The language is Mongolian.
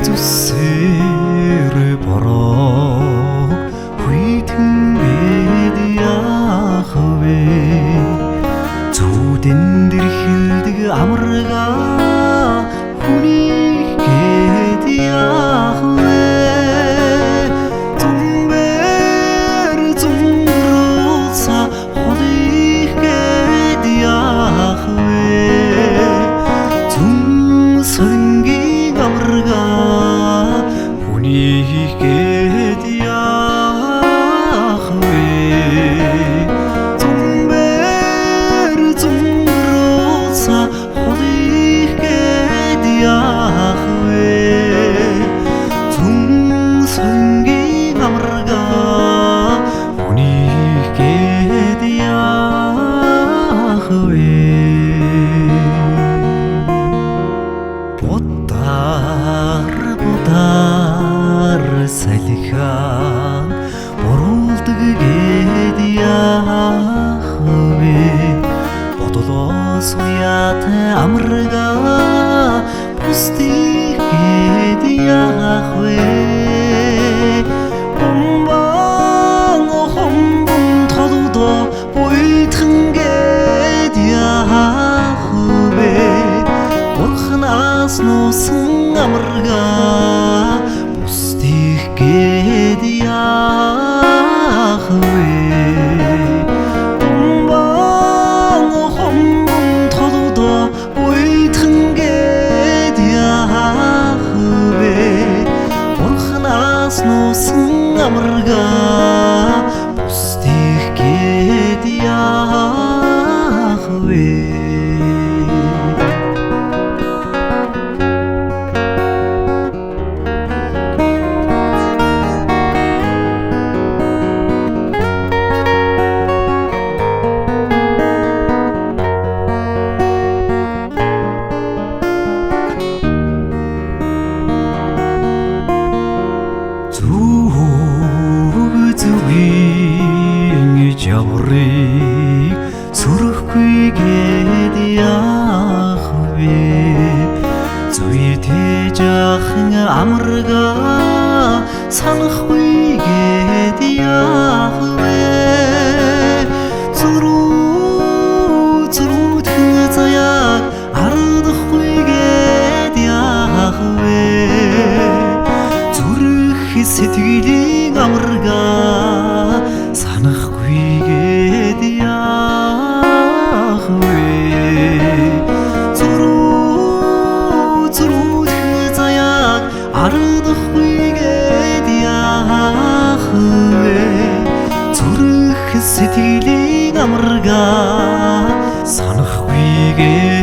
зүсэр бороо хүйтэн бид яах вэ зүудэн дэр хилдэг амаргаа хүнийгээд яах вэ зүмбэр зүмрууса холийгээд яах вэ сөнгийн амаргаа хүнийгээд яах вэ зүмбэр зүмрууса холийгээд яах вэ сөнгийн амаргаа хүнийгээд яах вэ Будаар салхиан оруулдаг гээд яах вэ бодлоос уяатай амаргаа бусдыг гээд яах вэ хомбон толдоо буйтхан гээд яах вэ Бурханаас нуусан амаргаа бусдыг гээд яах вэ хомбон толдоо буйтхан гээд яах вэ Бурханаас нуусан амаргаа бусдыг гээд яах вэ Жаврыг сүрэхгүйгээд яах вэ зүйтэй жаахан амаргаа санахгүйгээд яах вэ зүрүүтэн заяаг ардахгүйгээд яах вэ зүрх сэтгэлийн амаргаа санахгүйгээд яах вэ зүрүүтэн заяаг ардахгүйгээд яах вэ зүрх сэтгэлийн амаргаа санахгүйгээд